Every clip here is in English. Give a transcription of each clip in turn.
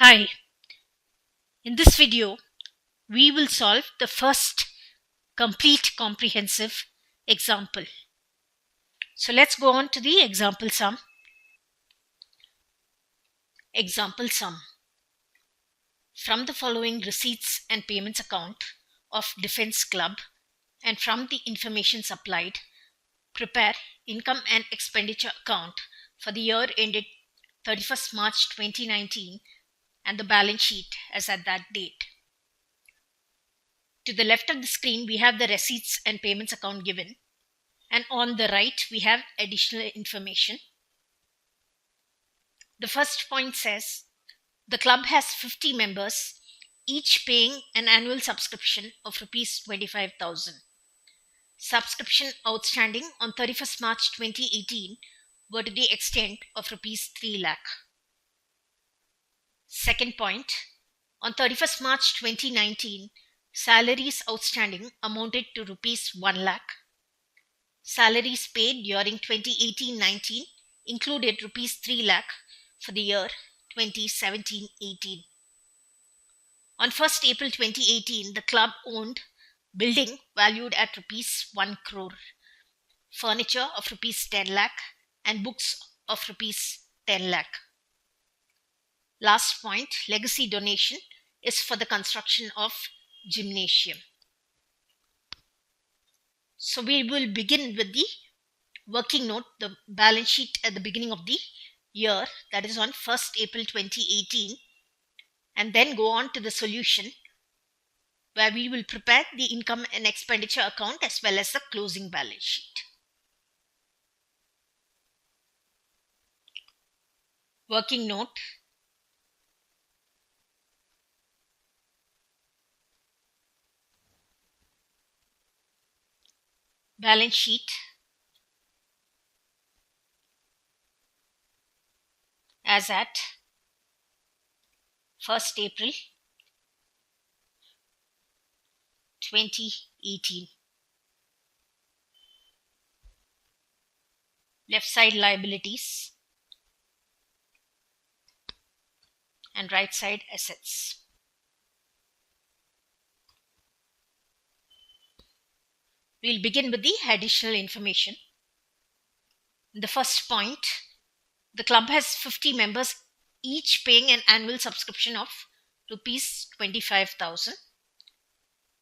Hi, in this video, we will solve the first complete comprehensive example. So let's go on to the example sum. Example sum. From the following receipts and payments account of Defense Club and from the information supplied, prepare income and expenditure account for the year ended 31st March 2019 and the balance sheet as at that date. To the left of the screen, we have the receipts and payments account given, and on the right, we have additional information. The first point says the club has 50 members, each paying an annual subscription of Rs 25,000. Subscription outstanding on 31st March 2018 were to the extent of Rs 3 lakh. Second point, on 31st March 2019, salaries outstanding amounted to Rs 1 lakh. Salaries paid during 2018-19 included Rs 3 lakh for the year 2017-18. On 1st April 2018, the club owned building valued at Rs 1 crore, furniture of Rs 10 lakh and books of Rs 10 lakh. Last point, legacy donation is for the construction of gymnasium. So we will begin with the working note, the balance sheet at the beginning of the year, that is on 1st April 2018, and then go on to the solution where we will prepare the income and expenditure account as well as the closing balance sheet. Working note. Balance sheet as at 1st April 2018. Left side liabilities and right side assets. We'll begin with the additional information. In the first point, the club has 50 members, each paying an annual subscription of Rs 25,000.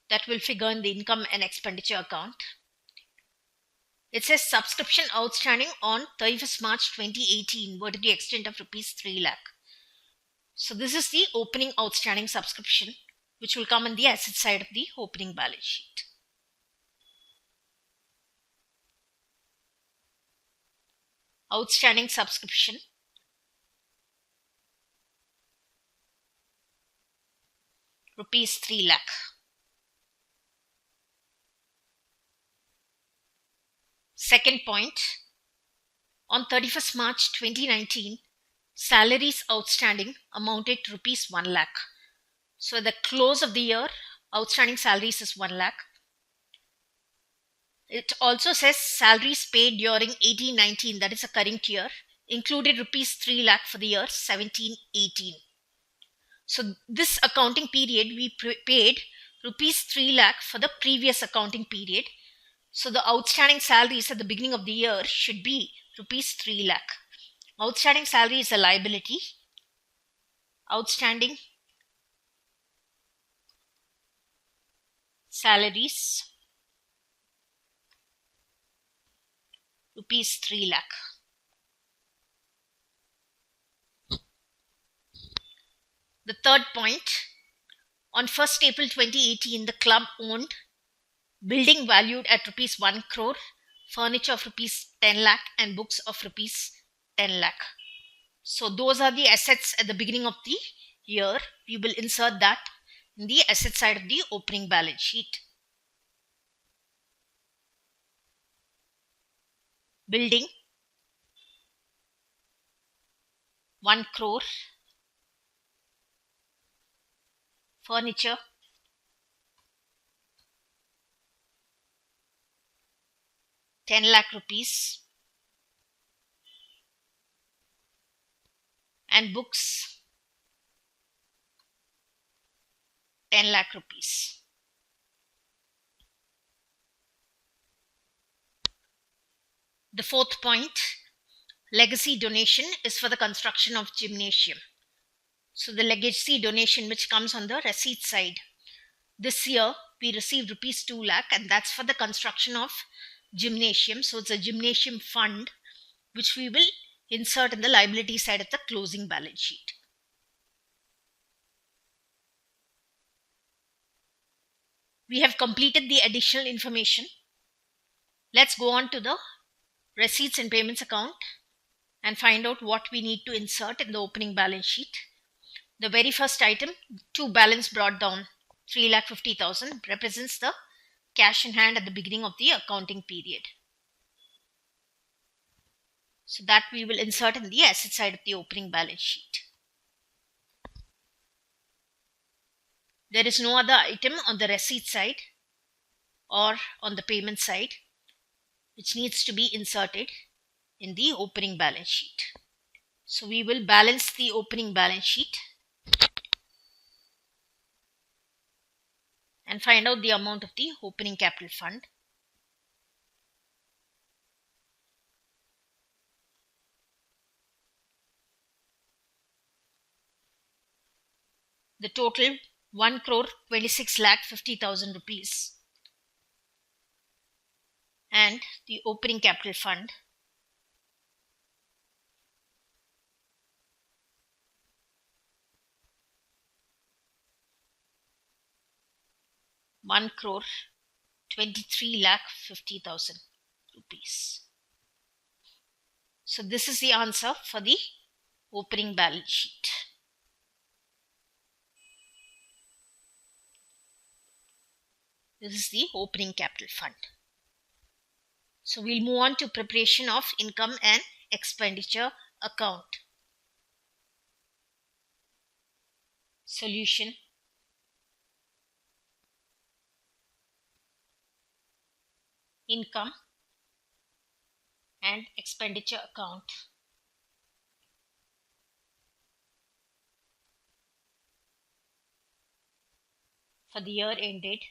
That will figure in the income and expenditure account. It says subscription outstanding on 31st March 2018 were to the extent of Rs 3 lakh. So this is the opening outstanding subscription, which will come on the asset side of the opening balance sheet. Outstanding subscription Rs 3 lakh. Second point, on 31st March 2019, salaries outstanding amounted to Rs 1 lakh. So at the close of the year, outstanding salaries is 1 lakh. It also says salaries paid during 18-19, that is a current year, included Rs 3 lakh for the year 17-18. So this accounting period, we paid Rs 3 lakh for the previous accounting period. So the outstanding salaries at the beginning of the year should be Rs 3 lakh. Outstanding salary is a liability. Outstanding salaries Rs 3 lakh. The third point, on 1st April 2018, the club owned building valued at Rs 1 crore, furniture of Rs 10 lakh and books of Rs 10 lakh. So those are the assets at the beginning of the year. We will insert that in the asset side of the opening balance sheet. Building 1 crore, furniture 10 lakh rupees and books 10 lakh rupees. The fourth point, legacy donation, is for the construction of gymnasium. So the legacy donation which comes on the receipt side. This year we received rupees 2 lakh, and that's for the construction of gymnasium. So it's a gymnasium fund which we will insert in the liability side of the closing balance sheet. We have completed the additional information. Let's go on to the receipts and payments account and find out what we need to insert in the opening balance sheet. The very first item, to balance brought down 3,50,000, represents the cash in hand at the beginning of the accounting period. So that we will insert in the asset side of the opening balance sheet. There is no other item on the receipt side or on the payment side which needs to be inserted in the opening balance sheet. So we will balance the opening balance sheet and find out the amount of the opening capital fund. The total 1,26,50,000 rupees, and the opening capital fund ₹1,23,50,000 rupees. So this is the answer for the opening balance sheet. This is the opening capital fund. So we'll move on to preparation of income and expenditure account. Solution. Income and expenditure account. For the year ended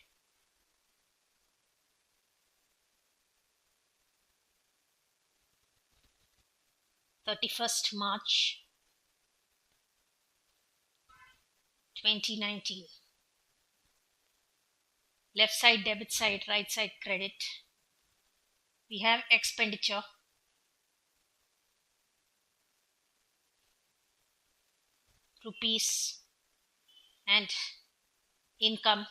March 31st, 2019. Left side debit side, right side credit. We have expenditure, rupees, and income,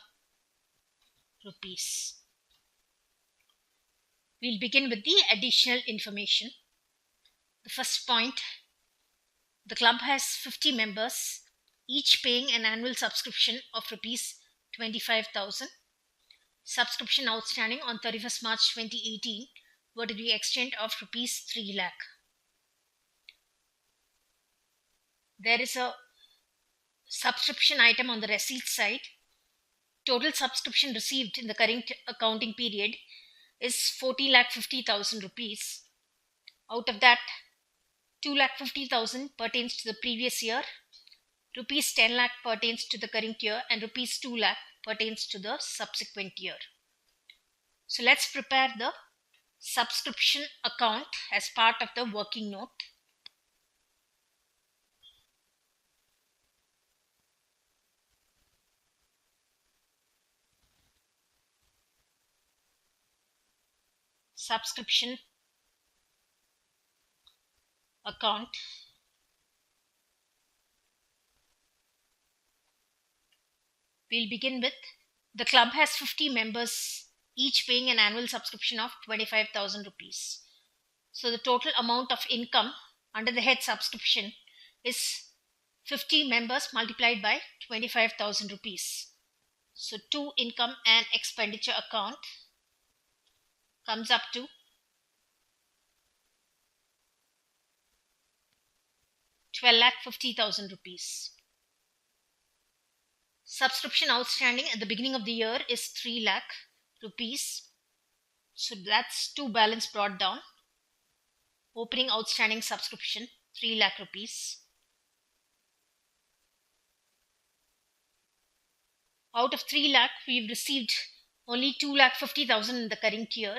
rupees. We'll begin with the additional information. The first point, the club has 50 members, each paying an annual subscription of rupees 25,000. Subscription outstanding on 31st March 2018 were to the extent of rupees 3 lakh. There is a subscription item on the receipt side. Total subscription received in the current accounting period is 40,50,000 rupees. Out of that, 2,50,000 pertains to the previous year, rupees 10 lakh pertains to the current year, and rupees 2 lakh pertains to the subsequent year. So let's prepare the subscription account as part of the working note. Subscription account. We'll begin with, the club has 50 members, each paying an annual subscription of 25,000 rupees. So the total amount of income under the head subscription is 50 members multiplied by 25,000 rupees. So to income and expenditure account comes up to 12,50,000 rupees. Subscription outstanding at the beginning of the year is 3 lakh rupees. So that's to balance brought down. Opening outstanding subscription 3 lakh rupees. Out of 3 lakh, we've received only 2,50,000 in the current year.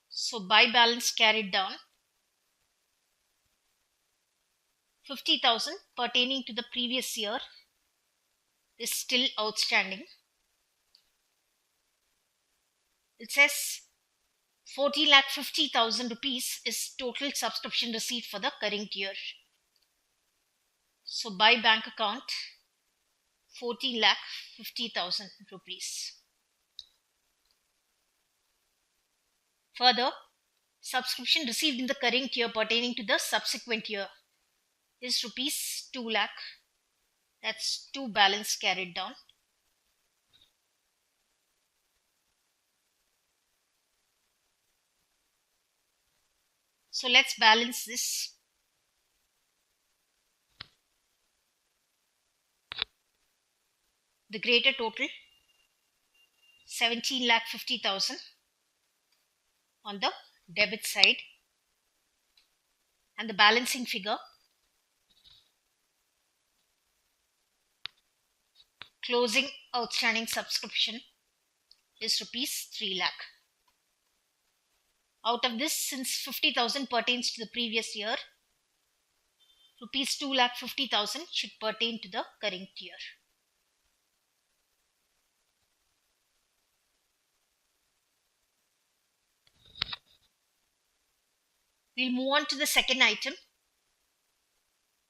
So buy balance carried down, 50,000 pertaining to the previous year is still outstanding. It says 40,50,000 rupees is total subscription receipt for the current year. So buy bank account 40,50,000 rupees. Further, subscription received in the current year pertaining to the subsequent year is rupees 2 lakh. That's 2 balance carried down. So let's balance this. The greater total 17,50,000 on the debit side, and the balancing figure closing outstanding subscription is rupees 3 lakh. Out of this, since 50,000 pertains to the previous year, rupees 2,50,000 should pertain to the current year. We'll move on to the second item.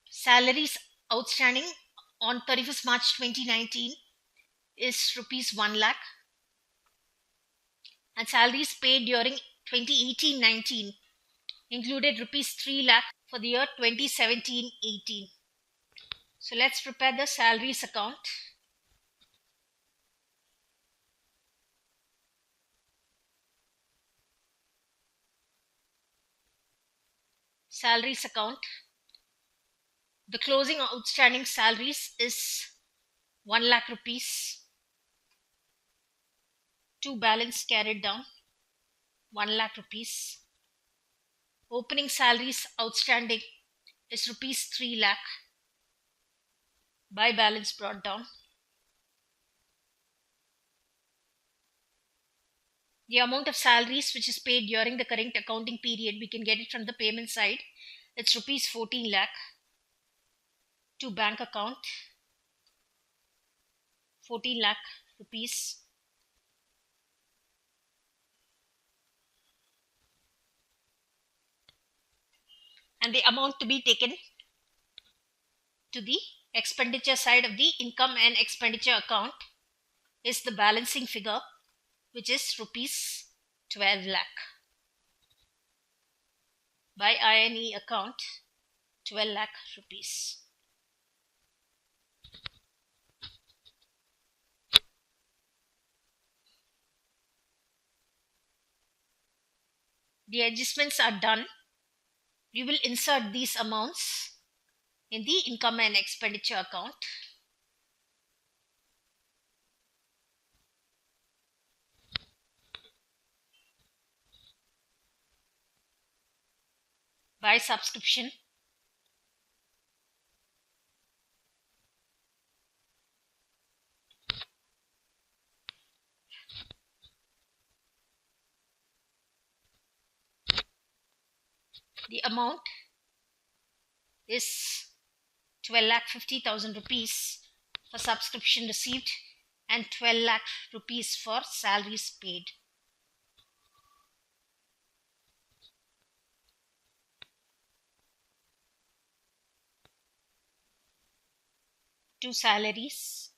Salaries outstanding on 31st March 2019 is rupees 1 lakh, and salaries paid during 2018-19 included rupees 3 lakh for the year 2017-18. So let's prepare the salaries account. Salaries account. The closing outstanding salaries is 1 lakh rupees. 2 balance carried down, 1 lakh rupees. Opening salaries outstanding is rupees 3 lakh. Buy balance brought down. The amount of salaries which is paid during the current accounting period, we can get it from the payment side. It's rupees 14 lakh. To bank account 14 lakh rupees. And the amount to be taken to the expenditure side of the income and expenditure account is the balancing figure, which is rupees 12 lakh. By INE account 12 lakh rupees. The adjustments are done. We will insert these amounts in the income and expenditure account. By subscription, the amount is 12,50,000 rupees for subscription received and 12 lakh rupees for salaries paid. To salaries,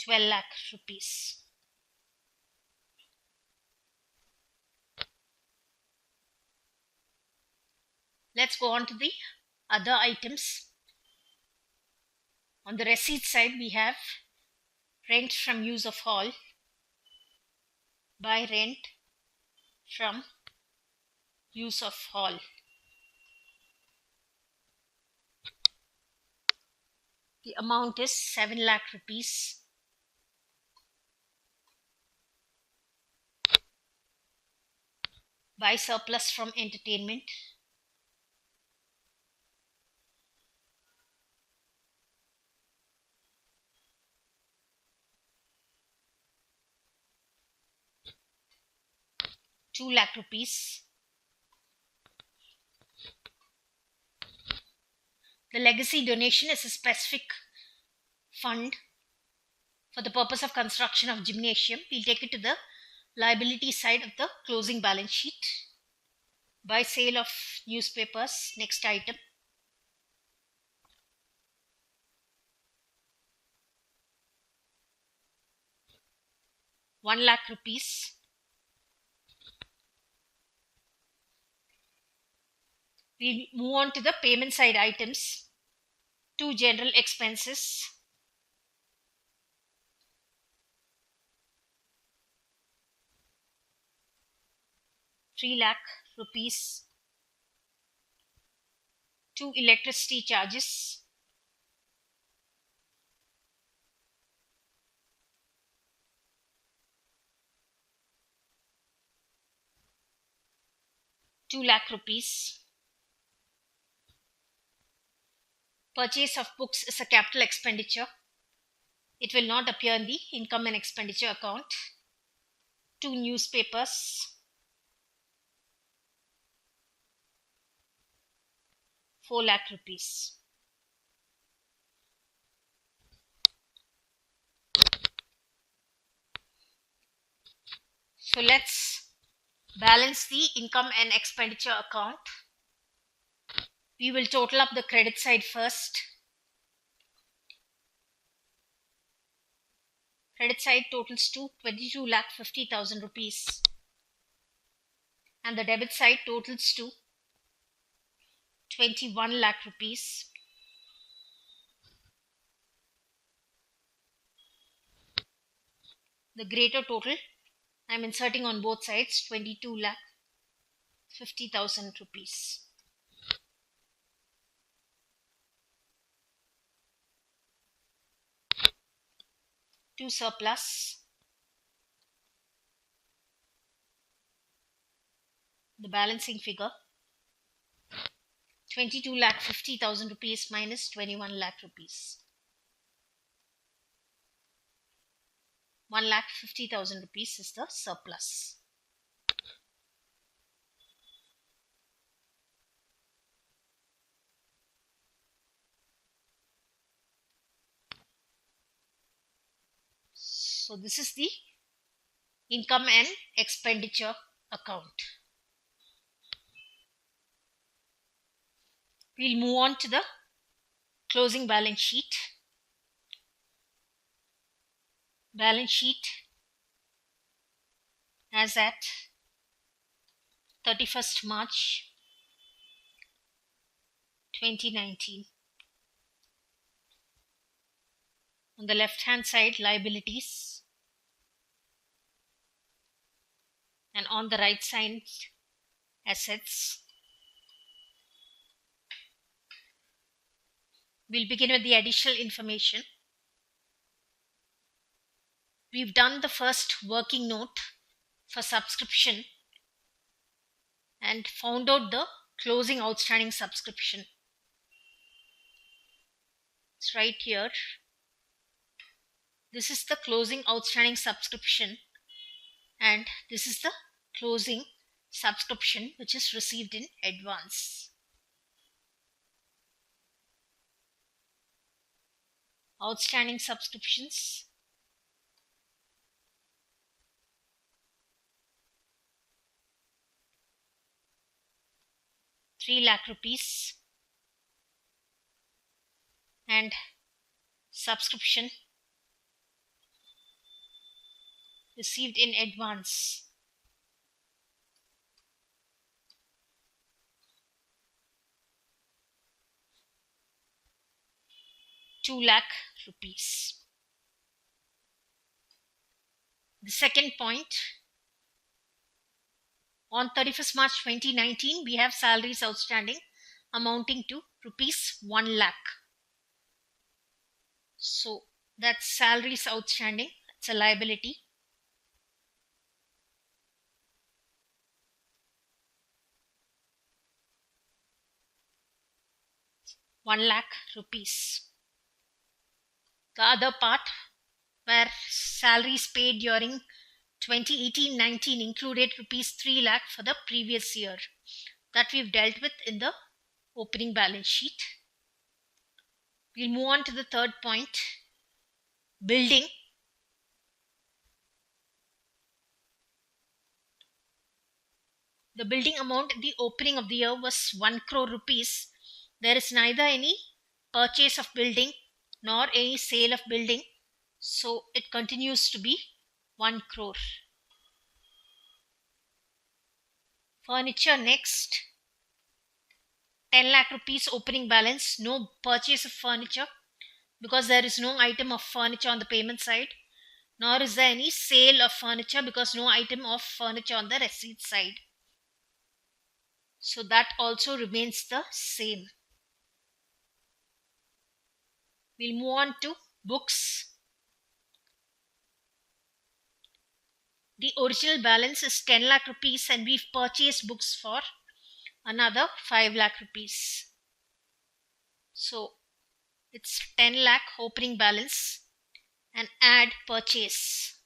12 lakh rupees. Let's go on to the other items. On the receipt side, we have rent from use of hall. Buy rent from use of hall. The amount is 7 lakh rupees. Buy surplus from entertainment. 2 lakh rupees. The legacy donation is a specific fund for the purpose of construction of gymnasium. We'll take it to the liability side of the closing balance sheet. By sale of newspapers, next item. ₹1 lakh. We'll move on to the payment side items. 2 general expenses. ₹3 lakh. 2 electricity charges. ₹2 lakh. Purchase of books is a capital expenditure. It will not appear in the income and expenditure account. 2 newspapers. 4 lakh rupees. So let's balance the income and expenditure account. We will total up the credit side first. Credit side totals to 22,50,000 rupees. And the debit side totals to 21 lakh rupees. The greater total I am inserting on both sides, 22,50,000 rupees. To surplus. The balancing figure, 22,50,000 rupees minus 21 lakh rupees. 1,50,000 rupees is the surplus. So this is the income and expenditure account. We'll move on to the closing balance sheet. Balance sheet as at 31st March 2019. On the left hand side, liabilities, and on the right side, assets. We'll begin with the additional information. We've done the first working note for subscription and found out the closing outstanding subscription. It's right here. This is the closing outstanding subscription, and this is the closing subscription which is received in advance. Outstanding subscriptions. ₹3 lakh and subscription received in advance. ₹2 lakh. The second point, on 31st March 2019, we have salaries outstanding amounting to ₹1 lakh. So that's salaries outstanding. It's a liability. ₹1 lakh. The other part where salaries paid during 2018-19 included rupees 3 lakh for the previous year that we've dealt with in the opening balance sheet. We'll move on to the third point, building. The building amount at the opening of the year was 1 crore rupees. There is neither any purchase of building nor any sale of building, so it continues to be 1 crore. Furniture next. 10 lakh rupees opening balance, no purchase of furniture because there is no item of furniture on the payment side, nor is there any sale of furniture because no item of furniture on the receipt side. So that also remains the same. We'll move on to books. The original balance is 10 lakh rupees and we've purchased books for another 5 lakh rupees. So it's 10 lakh opening balance and add purchase.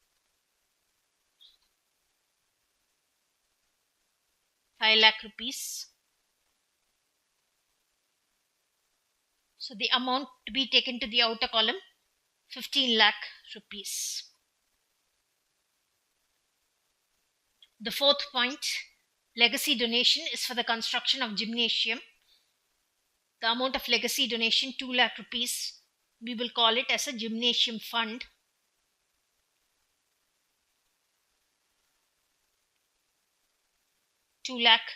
5 lakh rupees. So the amount to be taken to the outer column, 15 lakh rupees. The fourth point, legacy donation is for the construction of gymnasium. The amount of legacy donation, 2 lakh rupees. We will call it as a gymnasium fund. ₹2 lakh.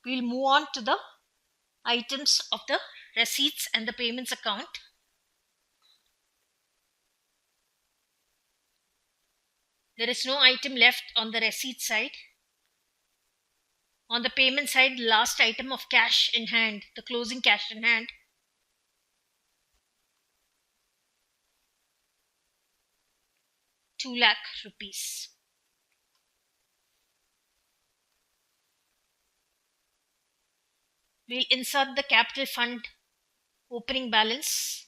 We'll move on to the items of the receipts and the payments account. There is no item left on the receipt side. On the payment side, last item of cash in hand, the closing cash in hand. ₹2 lakh. We'll insert the capital fund opening balance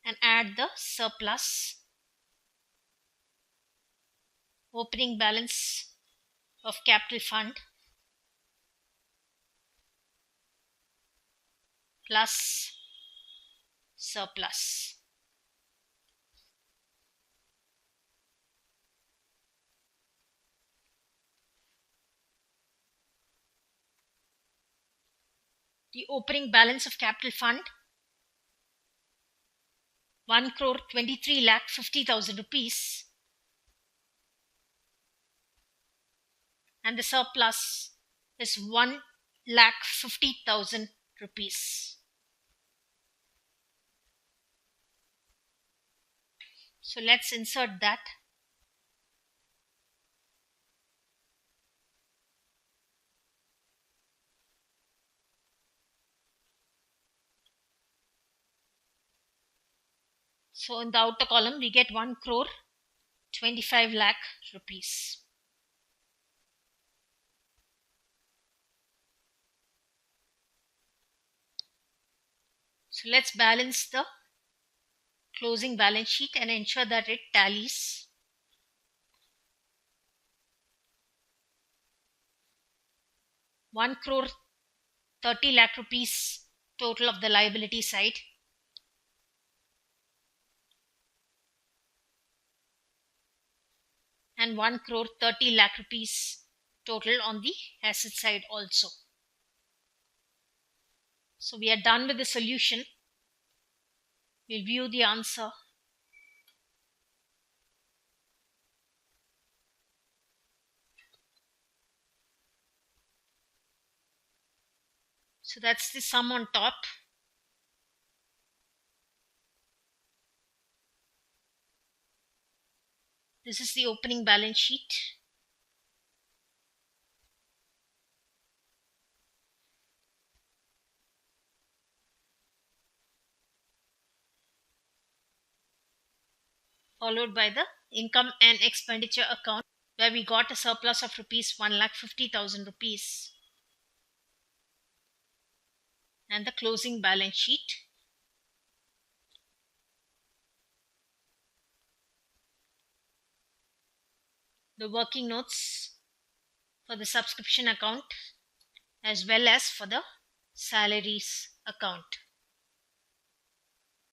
and add the surplus. Opening balance of capital fund plus surplus. The opening balance of capital fund, 1,23,50,000 rupees, and the surplus is 1,50,000 rupees. So let's insert that. So in the outer column, we get 1,25 lakh rupees. So let's balance the closing balance sheet and ensure that it tallies. ₹1,30 lakh rupees total of the liability side. And 1,30 lakh rupees total on the asset side also. So we are done with the solution. We'll view the answer. So that's the sum on top. This is the opening balance sheet. Followed by the income and expenditure account, where we got a surplus of rupees 1,50,000 rupees. And the closing balance sheet. the working notes for the subscription account as well as for the salaries account.